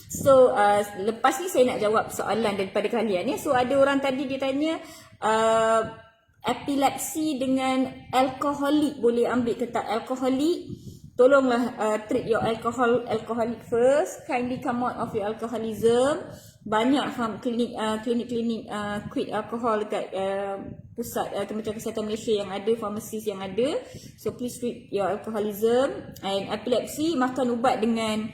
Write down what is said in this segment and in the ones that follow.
So lepas ni saya nak jawab soalan daripada kalian ya. So ada orang tadi dia tanya epilepsi dengan alkoholik boleh ambil ke tak? Alkoholik, tolonglah treat your alcoholic first. Kindly come out of your alcoholism. Banyak klinik-klinik quit alcohol dekat pusat Kementerian Kesihatan Malaysia yang ada, pharmacist yang ada. So please treat your alcoholism. And epilepsi, makan ubat dengan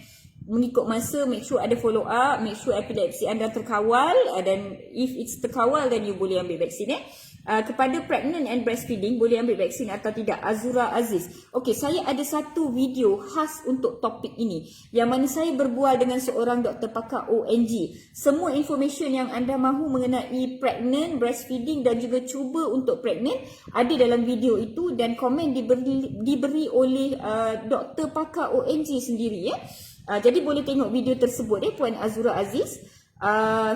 mengikut masa, make sure ada follow up, make sure epilepsi anda terkawal, dan if it's terkawal then you boleh ambil vaksin kepada pregnant and breastfeeding boleh ambil vaksin atau tidak? Azura Aziz. Okey, saya ada satu video khas untuk topik ini yang mana saya berbual dengan seorang doktor pakar ONG. Semua information yang anda mahu mengenai pregnant, breastfeeding dan juga cuba untuk pregnant ada dalam video itu, dan komen diberi oleh doktor pakar ONG sendiri ya. Jadi boleh tengok video tersebut Puan Azura Aziz.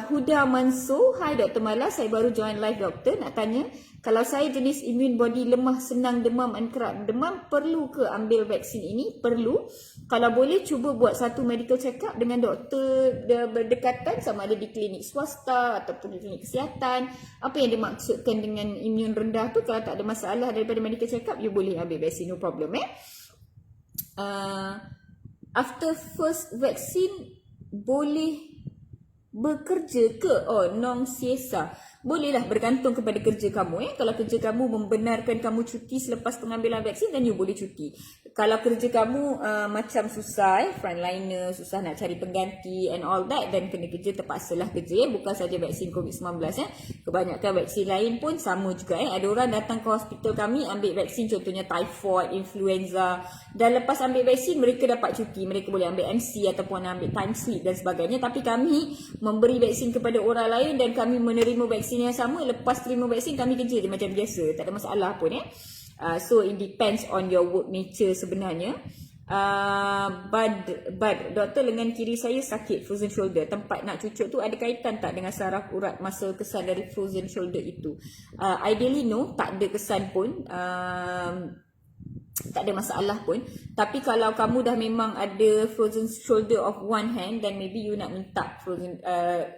Huda Mansur, hai Dr. Mala, saya baru join live doktor, nak tanya kalau saya jenis immune body lemah, senang demam dan kerap demam, perlu ke ambil vaksin ini? Perlu. Kalau boleh cuba buat satu medical check up dengan doktor berdekatan, sama ada di klinik swasta ataupun di klinik kesihatan. Apa yang dimaksudkan dengan immune rendah tu? Kalau tak ada masalah daripada medical check up, you boleh ambil vaksin, no problem after first vaccine boleh bekerja ke? Oh, non siesa. Bolehlah, bergantung kepada kerja kamu Kalau kerja kamu membenarkan kamu cuti selepas pengambilan vaksin, dan you boleh cuti. Kalau kerja kamu macam susah frontliner, susah nak cari pengganti and all that, dan kena kerja, terpaksalah kerja bukan saja vaksin COVID-19 kebanyakan vaksin lain pun sama juga Ada orang datang ke hospital kami ambil vaksin, contohnya typhoid, influenza, dan lepas ambil vaksin mereka dapat cuti, mereka boleh ambil MC ataupun ambil time sleep dan sebagainya. Tapi kami memberi vaksin kepada orang lain dan kami menerima vaksin yang sama, lepas terima vaksin kami kerja je macam biasa, tak ada masalah pun so it depends on your work nature sebenarnya. But doktor, lengan kiri saya sakit, frozen shoulder, tempat nak cucuk tu ada kaitan tak dengan saraf urat muscle kesan dari frozen shoulder itu? Ideally no, tak ada kesan pun, tak ada masalah pun. Tapi kalau kamu dah memang ada frozen shoulder of one hand, then maybe you nak minta frozen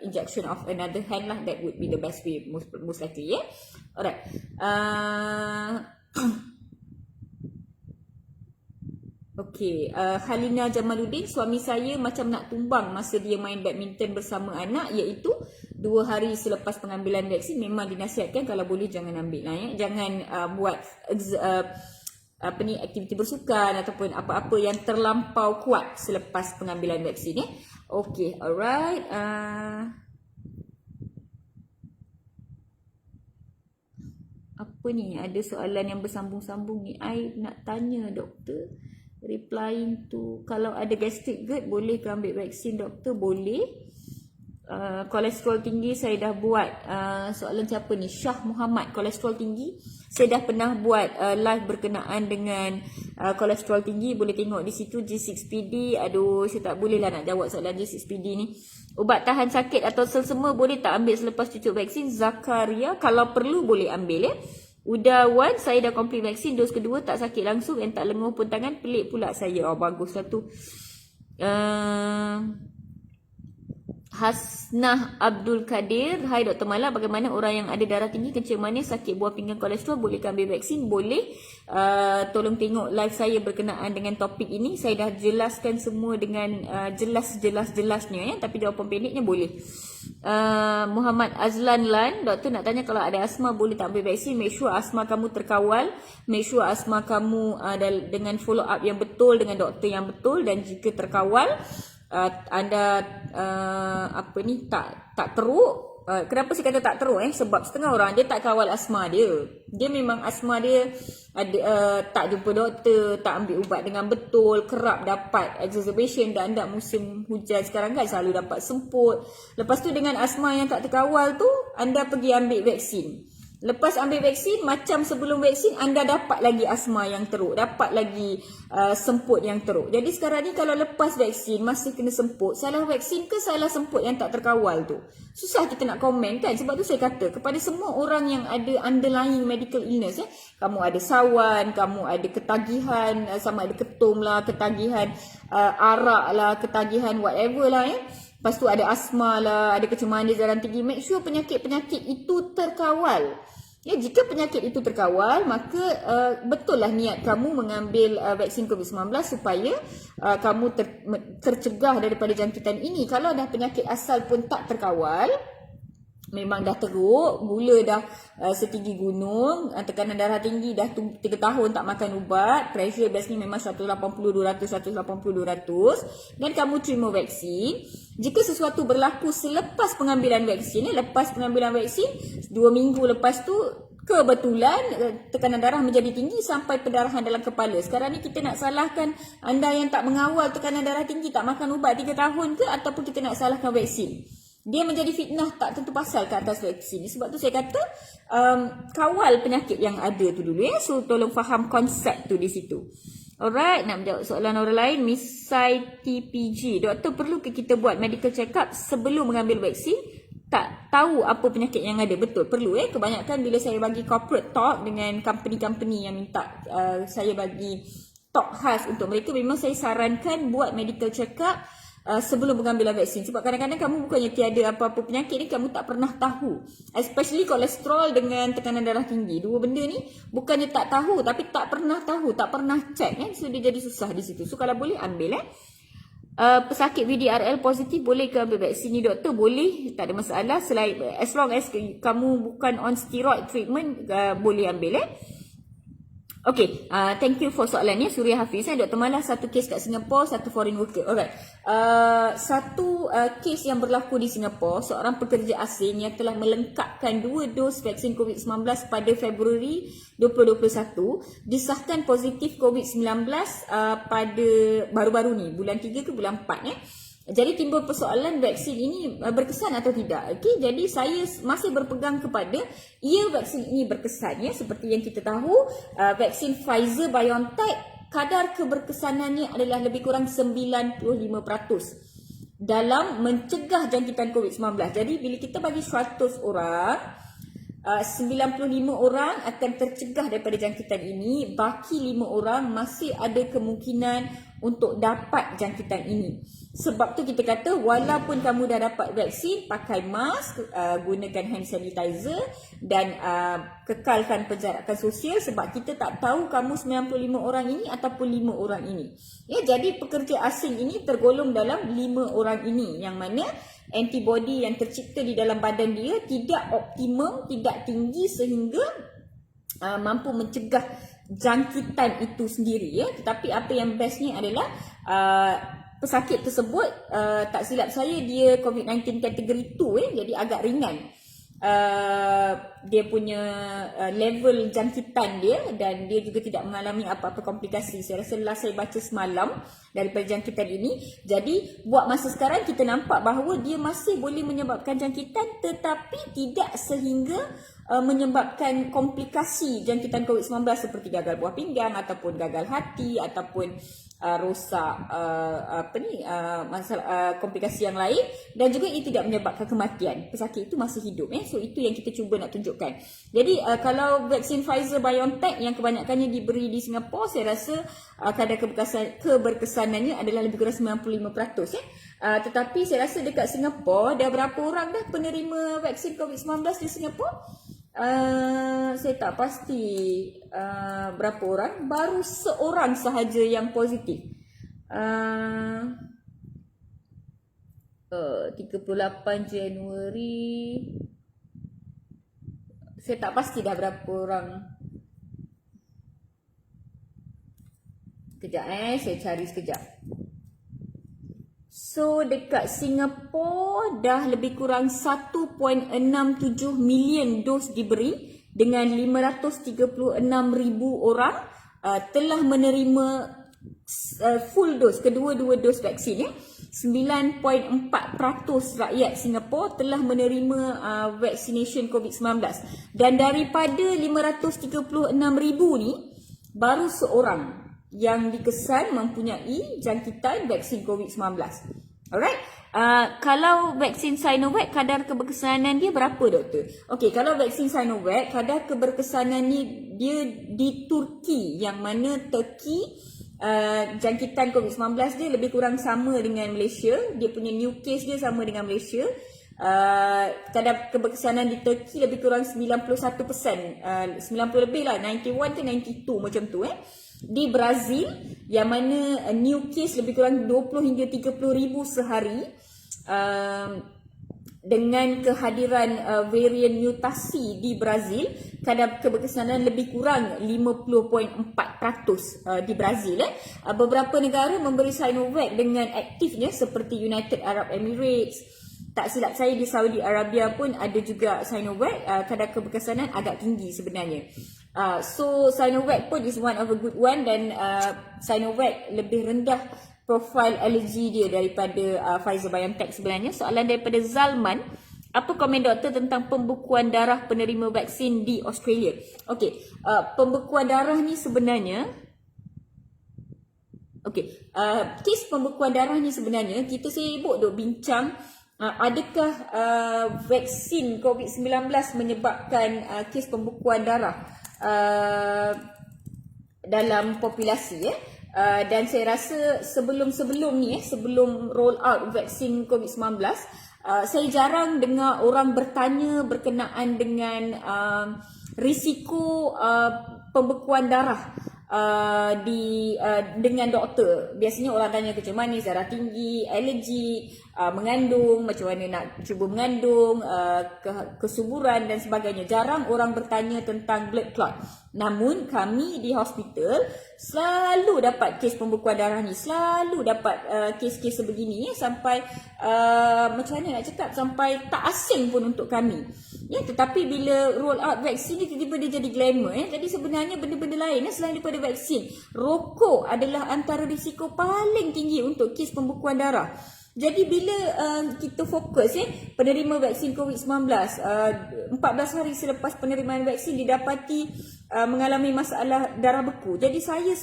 injection of another hand lah. That would be the best way, most likely Alright. Okay, Halina Jamaluddin, suami saya macam nak tumbang masa dia main badminton bersama anak, iaitu 2 hari selepas pengambilan vaksin. Memang dinasihatkan kalau boleh jangan ambil jangan buat aktiviti bersukan ataupun apa-apa yang terlampau kuat selepas pengambilan vaksin Okay, alright. Apa ni? Ada soalan yang bersambung-sambung ni. I nak tanya doktor, replying to, kalau ada gastric GERD boleh ke ambil vaksin doktor? Boleh. Kolesterol tinggi saya dah buat, soalan siapa ni? Syah Muhammad, kolesterol tinggi saya dah pernah buat live berkenaan dengan kolesterol tinggi, boleh tengok di situ. G6PD, aduh saya tak boleh lah nak jawab soalan G6PD ni. Ubat tahan sakit atau selsema boleh tak ambil selepas cucuk vaksin? Zakaria, kalau perlu boleh ambil Udawan, saya dah complete vaksin dos kedua, tak sakit langsung dan tak lenguh pun tangan, pelik pula saya. Oh, baguslah tu. Hasnah Abdul Kadir, hai Dr. Mala, bagaimana orang yang ada darah tinggi, kencing manis, sakit buah pinggang, kolesterol, boleh ambil vaksin? Boleh. Tolong tengok live saya berkenaan dengan topik ini. Saya dah jelaskan semua dengan jelas-jelasnya tapi jawapan pendeknya boleh. Muhammad Azlan Lan, doktor nak tanya kalau ada asma boleh tak ambil vaksin? Make sure asma kamu terkawal, make sure asma kamu dengan follow up yang betul dengan doktor yang betul, dan jika terkawal anda tak teruk. Kenapa saya kata tak teruk sebab setengah orang dia tak kawal asma dia. Dia memang asma dia ada tak jumpa doktor, tak ambil ubat dengan betul, kerap dapat exacerbation, dan musim hujan sekarang kan selalu dapat semput. Lepas tu dengan asma yang tak terkawal tu, anda pergi ambil vaksin. Lepas ambil vaksin, macam sebelum vaksin, anda dapat lagi asma yang teruk, dapat lagi semput yang teruk. Jadi sekarang ni kalau lepas vaksin masih kena semput, salah vaksin ke salah semput yang tak terkawal tu? Susah kita nak komen kan. Sebab tu saya kata kepada semua orang yang ada underlying medical illness, kamu ada sawan, kamu ada ketagihan, sama ada ketum lah, ketagihan arak lah, ketagihan whatever lah Lepas tu ada asma lah, ada kecemahan di darah tinggi. Make sure penyakit-penyakit itu terkawal. Ya, jika penyakit itu terkawal, maka betul lah niat kamu mengambil vaksin COVID-19 supaya kamu tercegah daripada jangkitan ini. Kalau dah penyakit asal pun tak terkawal, memang dah teruk, gula dah setinggi gunung, tekanan darah tinggi dah 3 tahun tak makan ubat, pressure biasanya memang 180/200, 180/200 dan kamu terima vaksin. Jika sesuatu berlaku selepas pengambilan vaksin, lepas pengambilan vaksin 2 minggu lepas tu kebetulan tekanan darah menjadi tinggi sampai pendarahan dalam kepala. Sekarang ni kita nak salahkan anda yang tak mengawal tekanan darah tinggi, tak makan ubat 3 tahun ke, ataupun kita nak salahkan vaksin? Dia menjadi fitnah tak tentu pasal ke atas vaksin. Sebab tu saya kata kawal penyakit yang ada tu dulu ya. So tolong faham konsep tu di situ. Alright, nak menjawab soalan orang lain. Miss Sai TPG, doktor perlu ke kita buat medical check up sebelum mengambil vaksin? Tak tahu apa penyakit yang ada. Betul, perlu ya. Kebanyakan bila saya bagi corporate talk dengan company-company yang minta saya bagi talk khas untuk mereka, memang saya sarankan buat medical check up sebelum pengambilan vaksin. Sebab kadang-kadang kamu bukannya tiada apa-apa penyakit ni, kamu tak pernah tahu. Especially kolesterol dengan tekanan darah tinggi. Dua benda ni bukannya tak tahu, tapi tak pernah tahu, tak pernah check kan. So dia jadi susah di situ. So kalau boleh ambil pesakit VDRL positif boleh ke ambil vaksin ni doktor? Boleh, tak ada masalah. Selain as long as kamu bukan on steroid treatment, boleh ambil Okay, thank you for soalannya Surya Hafiz. Dr. Malah, satu kes kat Singapore, satu foreign worker. Alright, satu kes yang berlaku di Singapore, seorang pekerja asing yang telah melengkapkan 2 dos vaksin COVID-19 pada Februari 2021 disahkan positif COVID-19 pada baru-baru ni, bulan 3 ke bulan 4 Jadi timbul persoalan vaksin ini berkesan atau tidak. Okey, jadi saya masih berpegang kepada vaksin ini berkesan ya. Seperti yang kita tahu, vaksin Pfizer BioNTech kadar keberkesanannya adalah lebih kurang 95% dalam mencegah jangkitan COVID-19. Jadi bila kita bagi 100 orang, 95 orang akan tercegah daripada jangkitan ini, baki 5 orang masih ada kemungkinan untuk dapat jangkitan ini. Sebab tu kita kata walaupun kamu dah dapat vaksin, pakai mask, gunakan hand sanitizer dan kekalkan penjarakan sosial, sebab kita tak tahu kamu 95 orang ini ataupun 5 orang ini. Ya, jadi pekerja asing ini tergolong dalam 5 orang ini, yang mana antibody yang tercipta di dalam badan dia tidak optimum, tidak tinggi sehingga mampu mencegah jangkitan itu sendiri ya. Tetapi apa yang bestnya adalah pesakit tersebut, tak silap saya dia COVID-19 kategori 2 jadi agak ringan. Dia punya level jangkitan dia, dan dia juga tidak mengalami apa-apa komplikasi. Saya rasa last saya baca semalam daripada jangkitan ini. Jadi buat masa sekarang kita nampak bahawa dia masih boleh menyebabkan jangkitan, tetapi tidak sehingga menyebabkan komplikasi jangkitan COVID-19 seperti gagal buah pinggang ataupun gagal hati ataupun rosak masalah komplikasi yang lain, dan juga ia tidak menyebabkan kematian. Pesakit itu masih hidup so itu yang kita cuba nak tunjukkan. Jadi kalau vaksin Pfizer BioNTech yang kebanyakannya diberi di Singapura, saya rasa kadar keberkesanannya adalah lebih kurang 95% tetapi saya rasa dekat Singapura dah berapa orang dah penerima vaksin COVID-19 di Singapura? Saya tak pasti berapa orang. Baru seorang sahaja yang positif. 38 Januari. Saya tak pasti dah berapa orang. Sekejap saya cari sekejap. So dekat Singapura dah lebih kurang 1.67 million dos diberi, dengan 536,000 orang telah menerima full dos, kedua-dua dos vaksin 9.4% rakyat Singapura telah menerima vaccination COVID-19, dan daripada 536,000 ni baru seorang yang dikesan mempunyai jangkitan vaksin COVID-19. Alright. Kalau vaksin Sinovac, kadar keberkesanan dia berapa doktor? Okey, kalau vaksin Sinovac, kadar keberkesanan ni dia di Turki, yang mana Turki jangkitan COVID-19 dia lebih kurang sama dengan Malaysia. Dia punya new case dia sama dengan Malaysia. Kadar keberkesanan di Turki lebih kurang 91%, 90 lebih lah, 91 ke 92 macam tu. Di Brazil yang mana new case lebih kurang 20 hingga 30 ribu sehari, dengan kehadiran varian mutasi di Brazil, kadar keberkesanan lebih kurang 50.4% di Brazil. Beberapa negara memberi Sinovac dengan aktifnya seperti United Arab Emirates. Tak silap saya di Saudi Arabia pun ada juga Sinovac, kadar keberkesanan agak tinggi sebenarnya. So Sinovac pun is one of a good one, dan Sinovac lebih rendah profil alergi dia daripada Pfizer-BioNTech sebenarnya. Soalan daripada Zalman, apa komen doktor tentang pembekuan darah penerima vaksin di Australia? Okey, pembekuan darah ni sebenarnya, kes pembekuan darah ni sebenarnya kita sibuk duk bincang adakah vaksin COVID-19 menyebabkan kes pembekuan darah dalam populasi. Dan saya rasa sebelum ni, sebelum roll out vaksin COVID-19, saya jarang dengar orang bertanya berkenaan dengan risiko pembekuan darah dengan doktor. Biasanya orang tanya kecil manis, darah tinggi, alergi, mengandung, macam mana nak cuba mengandung, kesuburan dan sebagainya. Jarang orang bertanya tentang blood clot. Namun kami di hospital selalu dapat kes pembekuan darah ni, selalu dapat kes-kes sebegini, sampai macam mana nak cakap, sampai tak asing pun untuk kami. Tetapi bila roll out vaksin ni, tiba-tiba dia jadi glamour. Jadi sebenarnya benda-benda lain selain daripada vaksin. Rokok adalah antara risiko paling tinggi untuk kes pembekuan darah. Jadi bila kita fokus penerima vaksin COVID-19, 14 hari selepas penerimaan vaksin didapati mengalami masalah darah beku. Jadi saya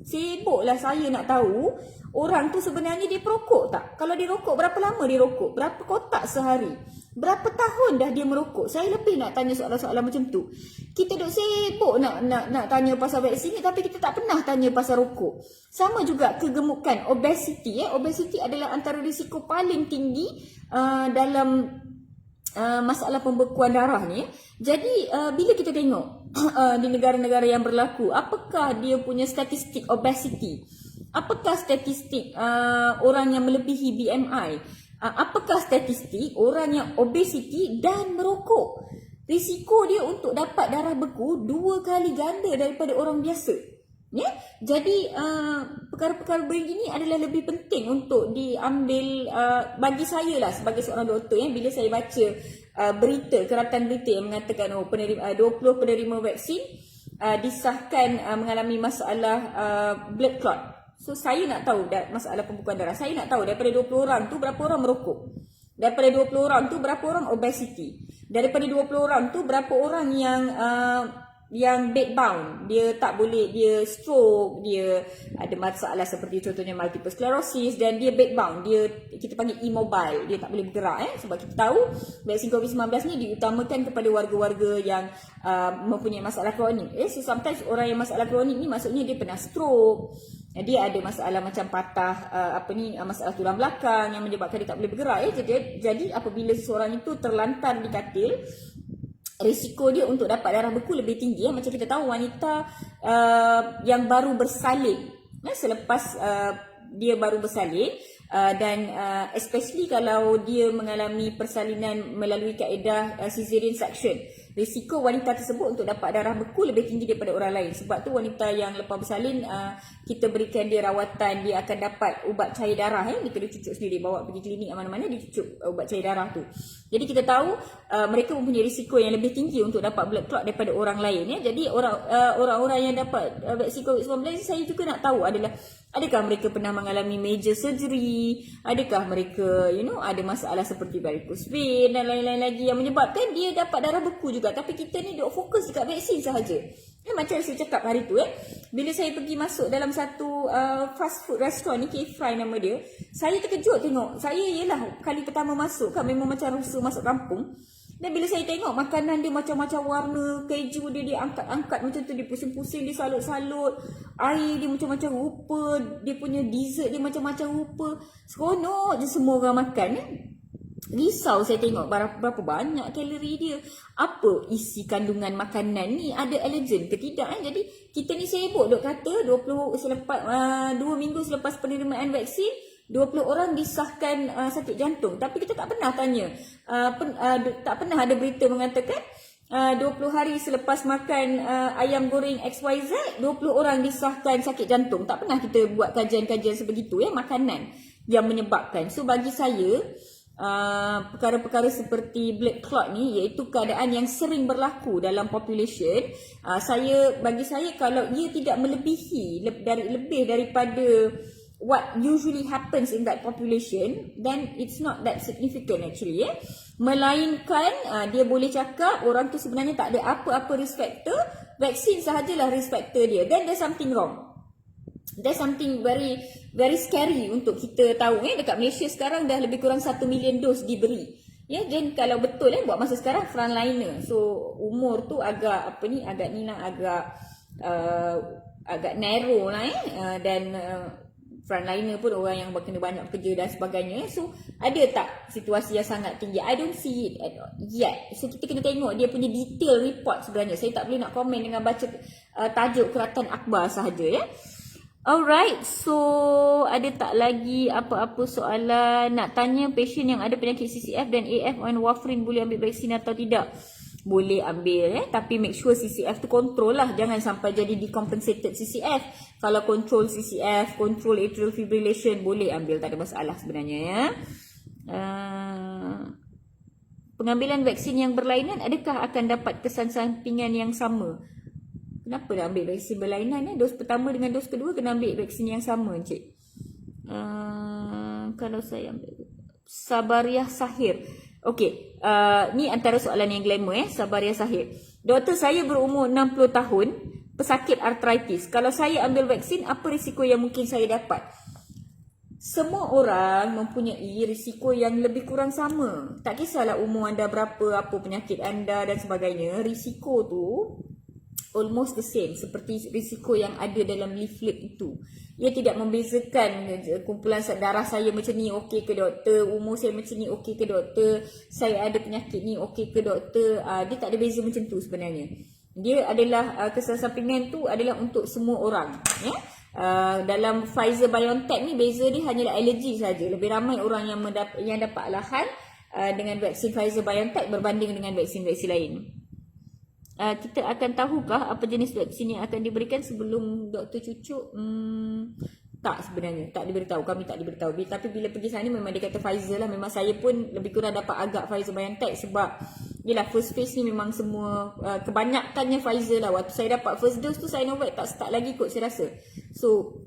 sibuklah saya nak tahu orang tu sebenarnya dia perokok tak? Kalau dia rokok, berapa lama dia rokok? Berapa kotak sehari? Berapa tahun dah dia merokok? Saya lebih nak tanya soalan-soalan macam tu. Kita duk sibuk nak tanya pasal vaksin ni, tapi kita tak pernah tanya pasal rokok. Sama juga kegemukan, obesity. Obesity adalah antara risiko paling tinggi dalam masalah pembekuan darah ni. Jadi bila kita tengok di negara-negara yang berlaku, apakah dia punya statistik obesity? Apakah statistik orang yang melebihi BMI? Apakah statistik orang yang obesity dan merokok? Risiko dia untuk dapat darah beku 2 kali ganda daripada orang biasa. Jadi perkara-perkara begini adalah lebih penting untuk diambil, bagi saya lah sebagai seorang doktor. Bila saya baca berita, keratan berita yang mengatakan 20 penerima vaksin disahkan mengalami masalah blood clot. So saya nak tahu masalah pembekuan darah. Saya nak tahu daripada 20 orang tu berapa orang merokok. Daripada 20 orang tu berapa orang obesity. Daripada 20 orang tu berapa orang yang bedbound, dia tak boleh, dia stroke, dia ada masalah seperti contohnya multiple sclerosis, dan dia bedbound, kita panggil immobile, dia tak boleh bergerak. Sebab kita tahu vaksin COVID-19 ni diutamakan kepada warga-warga yang mempunyai masalah kronik. So sometimes orang yang masalah kronik ni maksudnya dia pernah stroke, dia ada masalah macam patah masalah tulang belakang yang menyebabkan dia tak boleh bergerak. Jadi apabila seseorang itu terlantar di katil, risiko dia untuk dapat darah beku lebih tinggi. Macam kita tahu wanita yang baru bersalin, selepas dia baru bersalin, dan especially kalau dia mengalami persalinan melalui kaedah caesarean section, risiko wanita tersebut untuk dapat darah beku lebih tinggi daripada orang lain. Sebab tu wanita yang lepas bersalin, kita berikan dia rawatan, dia akan dapat ubat cair darah. Dia kena cucuk sendiri, bawa pergi klinik mana-mana, dia cucuk ubat cair darah tu. Jadi kita tahu mereka mempunyai risiko yang lebih tinggi untuk dapat blood clot daripada orang lain. Jadi orang-orang yang dapat vaksin COVID-19, saya juga nak tahu adalah adakah mereka pernah mengalami major surgery, adakah mereka ada masalah seperti varicose vein dan lain-lain lagi yang menyebabkan dia dapat darah beku juga. Tapi kita ni duk fokus dekat vaksin sahaja. Macam saya cakap hari tu, bila saya pergi masuk dalam satu fast food restaurant ni, K-Fry nama dia, saya terkejut tengok. Saya kali pertama masuk kan, memang macam rusuh masuk kampung. Dan bila saya tengok makanan dia macam-macam warna, keju dia diangkat-angkat macam tu, dia pusing-pusing, dia salut-salut, air dia macam-macam rupa, dia punya dessert dia macam-macam rupa. Seronok je semua orang makan Risau saya tengok berapa banyak kalori dia. Apa isi kandungan makanan ni? Ada allergen ke tidak? Jadi kita ni sibuk duk kata 2 minggu selepas penerimaan vaksin 20 orang disahkan sakit jantung. Tapi kita tak pernah tanya. Tak pernah ada berita mengatakan 20 hari selepas makan ayam goreng XYZ 20 orang disahkan sakit jantung. Tak pernah kita buat kajian-kajian sebegitu makanan yang menyebabkan. So bagi saya perkara-perkara seperti blood clot ni, iaitu keadaan yang sering berlaku dalam population, bagi saya kalau ia tidak melebihi lebih daripada what usually happens in that population, then it's not that significant actually melainkan dia boleh cakap orang tu sebenarnya tak ada apa-apa risk factor, vaksin sahajalah risk factor dia, then there's something wrong. There's something very very scary untuk kita tahu. Dekat Malaysia sekarang dah lebih kurang 1 million dos diberi. Dan kalau betul buat masa sekarang frontliner. So umur tu agak agak narrow lah dan frontliner pun orang yang kena banyak bekerja dan sebagainya. So ada tak situasi yang sangat tinggi? I don't see it yet. So kita kena tengok dia punya detail report sebenarnya. Saya tak boleh nak komen dengan baca tajuk keratan akhbar sahaja Alright, so ada tak lagi apa-apa soalan nak tanya? Pasien yang ada penyakit CCF dan AF on warfarin boleh ambil vaksin atau tidak? Boleh ambil tapi make sure CCF tu control lah. Jangan sampai jadi decompensated CCF. Kalau control CCF, control atrial fibrillation, boleh ambil, tak ada masalah sebenarnya Pengambilan vaksin yang berlainan, adakah akan dapat kesan sampingan yang sama? Kenapa nak ambil vaksin berlainan? Dos pertama dengan dos kedua kena ambil vaksin yang sama, Encik. Kalau saya ambil Sabariah Sahir. Okey, ni antara soalan yang glamour Sabariah Sahir. Doktor, saya berumur 60 tahun, pesakit arthritis. Kalau saya ambil vaksin, apa risiko yang mungkin saya dapat? Semua orang mempunyai risiko yang lebih kurang sama. Tak kisahlah umur anda berapa, apa penyakit anda dan sebagainya. Risiko tu almost the same seperti risiko yang ada dalam leaflet itu. Ia tidak membezakan kumpulan darah saya macam ni okey ke doktor, umur saya macam ni okey ke doktor, saya ada penyakit ni okey ke doktor. Dia tak ada beza macam tu sebenarnya. Dia adalah kesan sampingan tu adalah untuk semua orang dalam Pfizer BioNTech ni beza dia hanyalah alergi saja. Lebih ramai orang yang dapat alahan dengan vaksin Pfizer BioNTech berbanding dengan vaksin-vaksin lain. Kita akan tahukah apa jenis vaksin yang akan diberikan sebelum doktor cucuk? Tak, sebenarnya tak diberitahu. Kami tak diberitahu. Tapi bila pergi sana memang dia kata Pfizer lah. Memang saya pun lebih kurang dapat agak Pfizer BioNTech sebab yelah first phase ni memang semua kebanyakannya Pfizer lah. Waktu saya dapat first dose tu Sinovac tak start lagi kot saya rasa. So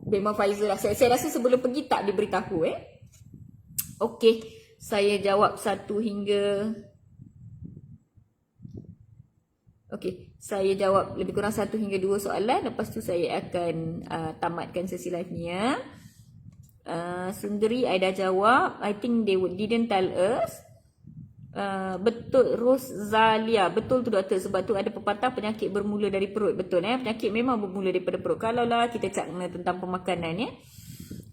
memang Pfizer lah. Saya rasa sebelum pergi tak diberitahu Okey, saya jawab 1 hingga Okey, saya jawab lebih kurang 1 hingga 2 soalan. Lepas tu saya akan tamatkan sesi live ni Sundari, I dah jawab. I think they didn't tell us. Betul, Rosalia. Betul tu doktor. Sebab tu ada pepatah penyakit bermula dari perut. Betul penyakit memang bermula daripada perut. Kalau lah kita cakap tentang pemakanan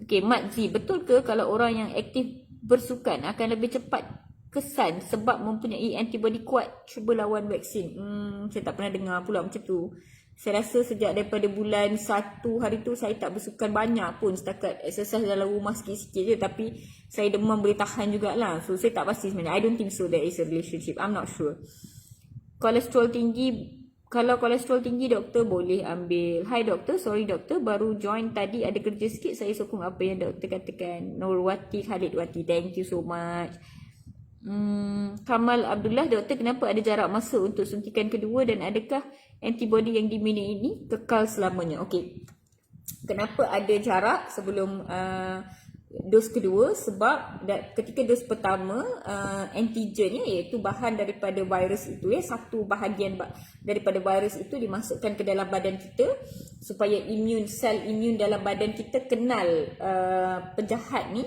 Okey, Mat Z. Betul ke kalau orang yang aktif bersukan akan lebih cepat kesan sebab mempunyai antibody kuat cuba lawan vaksin? Saya tak pernah dengar pula macam tu. Saya rasa sejak daripada bulan 1 hari tu saya tak bersukan banyak pun, setakat exercise dalam rumah sikit-sikit je, tapi saya demam boleh tahan jugalah. So saya tak pasti sebenarnya. I don't think so there is a relationship. I'm not sure. Kolesterol tinggi, kalau kolesterol tinggi doktor boleh ambil. Hai doktor, sorry doktor baru join tadi, ada kerja sikit, saya sokong apa yang doktor katakan. Nurwati Khalidwati, thank you so much. Kamal Abdullah, doktor kenapa ada jarak masa untuk suntikan kedua dan adakah antibody yang dimiliki ini kekal selamanya? Okey, kenapa ada jarak sebelum dos kedua? Sebab ketika dos pertama antigen iaitu bahan daripada virus itu satu bahagian daripada virus itu dimasukkan ke dalam badan kita supaya sel imun dalam badan kita kenal penjahat ni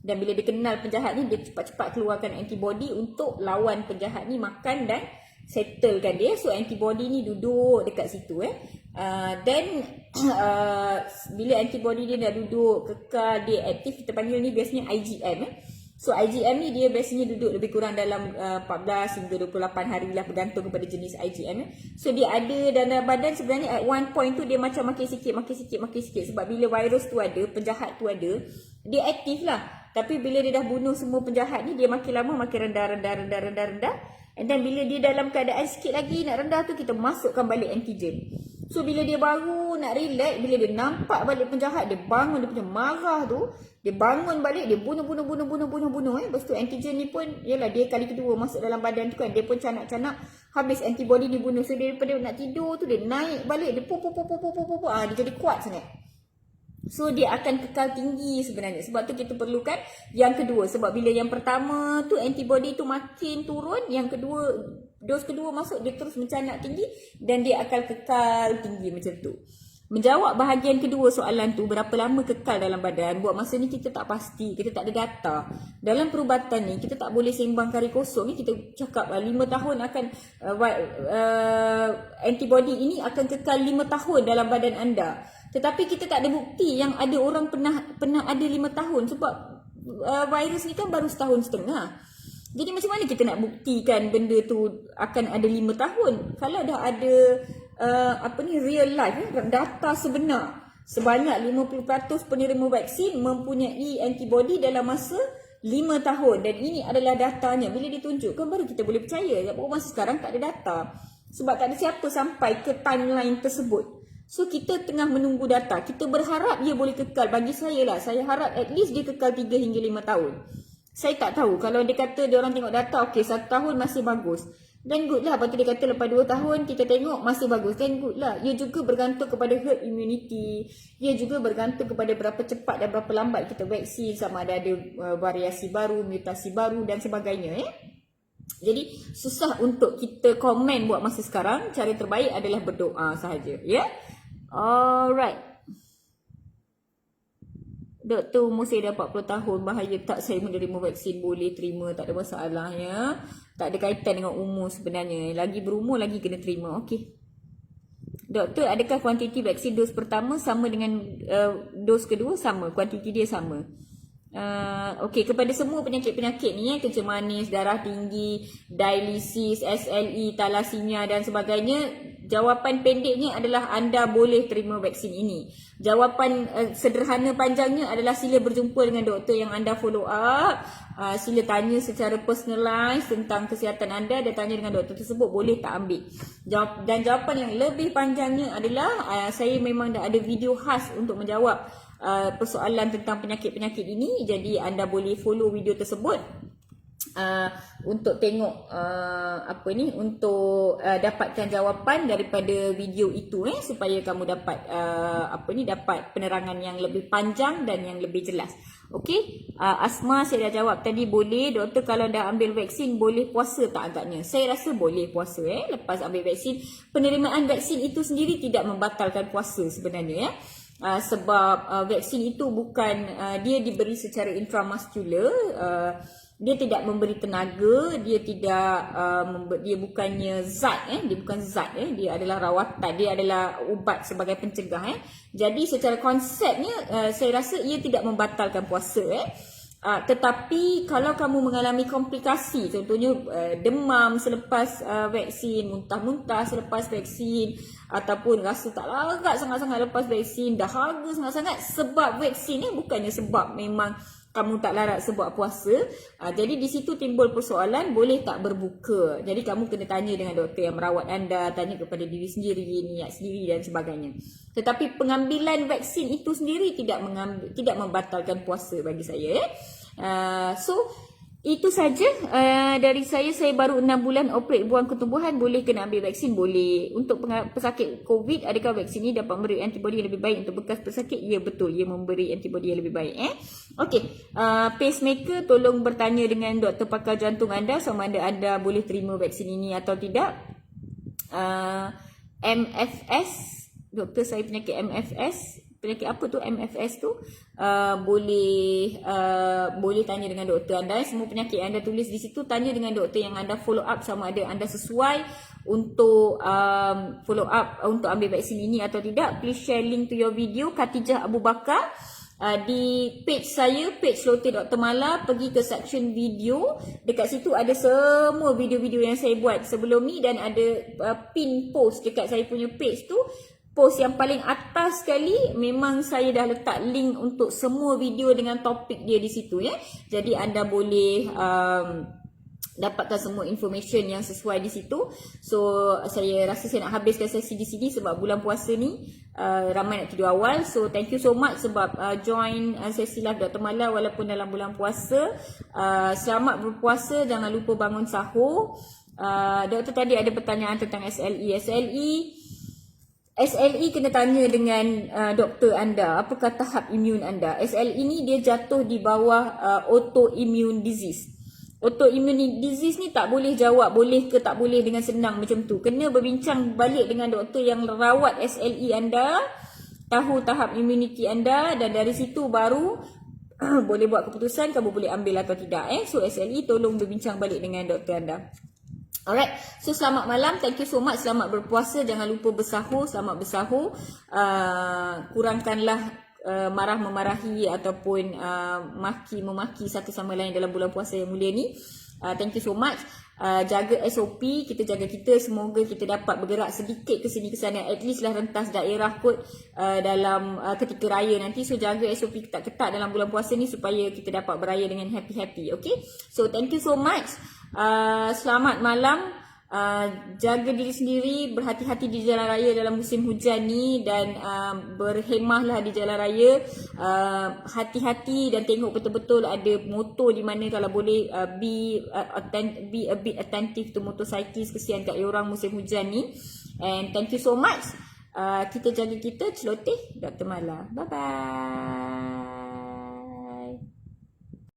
Dan bila dia kenal penjahat ni, dia cepat-cepat keluarkan antibody untuk lawan penjahat ni, makan dan settlekan dia. So antibody ni duduk dekat situ dan bila antibody dia dah duduk kekal, dia aktif, kita panggil ni biasanya IgM. So IgM ni dia biasanya duduk lebih kurang dalam 14 hingga 28 hari lah, bergantung kepada jenis IgM. So dia ada dalam badan sebenarnya at one point tu dia macam makin sikit. Sebab bila virus tu ada, penjahat tu ada, dia aktif lah. Tapi bila dia dah bunuh semua penjahat ni, dia makin lama makin rendah. And then bila dia dalam keadaan sikit lagi nak rendah tu, kita masukkan balik antigen. So bila dia baru nak relax, bila dia nampak balik penjahat, dia bangun, dia punya marah tu, dia bangun balik, dia bunuh. Lepas tu antigen ni pun, yalah dia kali kedua masuk dalam badan tu kan, dia pun canak-canak, habis antibody dibunuh. So dia daripada nak tidur tu, dia naik balik, dia dia jadi kuat sangat. So dia akan kekal tinggi sebenarnya. Sebab tu kita perlukan yang kedua. Sebab bila yang pertama tu antibody tu makin turun, yang kedua, dos kedua masuk, dia terus mencanak tinggi dan dia akan kekal tinggi macam tu. Menjawab bahagian kedua soalan tu, berapa lama kekal dalam badan, buat masa ni kita tak pasti, kita tak ada data. Dalam perubatan ni kita tak boleh sembang kari kosong ni. Kita cakap 5 tahun akan antibody ini akan kekal 5 tahun dalam badan anda. Tetapi kita tak ada bukti yang ada orang pernah ada 5 tahun. Sebab virus ni kan baru setahun setengah. Jadi macam mana kita nak buktikan benda tu akan ada 5 tahun? Kalau dah ada real life, data sebenar, sebanyak 50% penerima vaksin mempunyai antibody dalam masa 5 tahun. Dan ini adalah datanya. Bila ditunjukkan baru kita boleh percaya. Sebab masa sekarang tak ada data. Sebab tak ada siapa sampai ke timeline tersebut. So kita tengah menunggu data. Kita berharap dia boleh kekal. Bagi saya lah, saya harap at least dia kekal 3 hingga 5 tahun. Saya tak tahu. Kalau dia kata dia orang tengok data, okey 1 tahun masih bagus, then good lah. Lepas tu dia kata lepas 2 tahun kita tengok masih bagus, then good lah. Ia juga bergantung kepada herd immunity. Ia juga bergantung kepada berapa cepat dan berapa lambat kita vaksin, sama ada variasi baru, mutasi baru dan sebagainya. Jadi susah untuk kita komen buat masa sekarang. Cara terbaik adalah berdoa sahaja. Alright. Doktor, umur saya dah 40 tahun, bahaya tak saya menerima vaksin? Boleh terima, tak ada masalah ya. Tak ada kaitan dengan umur sebenarnya. Lagi berumur lagi kena terima. Okey. Doktor, adakah kuantiti vaksin dos pertama sama dengan dos kedua? Sama, kuantiti dia sama. Okey, kepada semua penyakit-penyakit ni, kencing manis, darah tinggi, dialisis, SLE, thalassemia dan sebagainya, jawapan pendeknya adalah anda boleh terima vaksin ini. Jawapan sederhana panjangnya adalah sila berjumpa dengan doktor yang anda follow up. Sila tanya secara personalized tentang kesihatan anda dan tanya dengan doktor tersebut boleh tak ambil. Dan jawapan yang lebih panjangnya adalah saya memang dah ada video khas untuk menjawab persoalan tentang penyakit-penyakit ini. Jadi anda boleh follow video tersebut untuk tengok untuk dapatkan jawapan daripada video itu supaya kamu dapat dapat penerangan yang lebih panjang dan yang lebih jelas. Okey, Asma saya dah jawab tadi. Boleh doktor, kalau dah ambil vaksin boleh puasa tak agaknya? Saya rasa boleh puasa lepas ambil vaksin. Penerimaan vaksin itu sendiri tidak membatalkan puasa sebenarnya sebab vaksin itu bukan dia diberi secara intramuscular. Dia tidak memberi tenaga, dia tidak dia bukannya zat dia bukan zat dia adalah rawatan, dia adalah ubat sebagai pencegah Jadi secara konsepnya saya rasa ia tidak membatalkan puasa tetapi kalau kamu mengalami komplikasi, contohnya demam selepas vaksin, muntah-muntah selepas vaksin, ataupun rasa tak larat sangat-sangat lepas vaksin, dahaga sangat-sangat sebab vaksin bukannya sebab memang kamu tak larat sebab puasa. Jadi di situ timbul persoalan, boleh tak berbuka? Jadi kamu kena tanya dengan doktor yang merawat anda, tanya kepada diri sendiri, niat sendiri dan sebagainya. Tetapi pengambilan vaksin itu sendiri tidak membatalkan puasa bagi saya. So itu saja dari saya. Saya baru 6 bulan operate buang ketumbuhan. Boleh kena ambil vaksin? Boleh. Untuk pesakit COVID, adakah vaksin ini dapat memberi antibody yang lebih baik untuk bekas pesakit? Ya, betul. Ia memberi antibody yang lebih baik. Okey, pacemaker, tolong bertanya dengan doktor pakar jantung anda sama ada anda boleh terima vaksin ini atau tidak. MFS, doktor saya penyakit MFS. penyakit apa tu, MFS tu, boleh tanya dengan doktor anda. Semua penyakit yang anda tulis di situ, tanya dengan doktor yang anda follow up sama ada anda sesuai untuk follow up untuk ambil vaksin ini atau tidak. Please share link to your video Khatijah Abu Bakar di page saya, page Lotte Dr. Mala. Pergi ke section video, dekat situ ada semua video-video yang saya buat sebelum ni, dan ada pin post dekat saya punya page tu. Post yang paling atas sekali memang saya dah letak link untuk semua video dengan topik dia di situ ya. Jadi anda boleh dapatkan semua information yang sesuai di situ. So saya rasa saya nak habiskan sesi di sini sebab bulan puasa ni ramai nak tidur awal. So thank you so much sebab join sesi live Dr. Mala walaupun dalam bulan puasa. Selamat berpuasa, jangan lupa bangun sahur. Doktor tadi ada pertanyaan tentang SLE. SLE kena tanya dengan doktor anda, apakah tahap imun anda. SLE ni dia jatuh di bawah autoimmune disease. Autoimmune disease ni tak boleh jawab boleh ke tak boleh dengan senang macam tu. Kena berbincang balik dengan doktor yang rawat SLE anda, tahu tahap immunity anda, dan dari situ baru boleh buat keputusan kamu boleh ambil atau tidak. So SLE tolong berbincang balik dengan doktor anda. Alright, so selamat malam, thank you so much, selamat berpuasa, jangan lupa bersahur, selamat bersahur. Kurangkanlah marah-memarahi ataupun maki-memaki satu sama lain dalam bulan puasa yang mulia ni. Thank you so much. Jaga SOP, kita jaga kita, semoga kita dapat bergerak sedikit ke sini ke sana, at least lah rentas daerah kot dalam ketika raya nanti. So jaga SOP ketat-ketat dalam bulan puasa ni supaya kita dapat beraya dengan happy-happy. Okay, so thank you so much. Selamat malam. Jaga diri sendiri, berhati-hati di jalan raya dalam musim hujan ni, dan berhemahlah di jalan raya. Hati-hati dan tengok betul-betul ada motor di mana, kalau boleh be a bit attentive to motorcyclist, kesian kat orang musim hujan ni. And thank you so much. Kita jaga kita, celoteh Dr. Mala. Bye bye.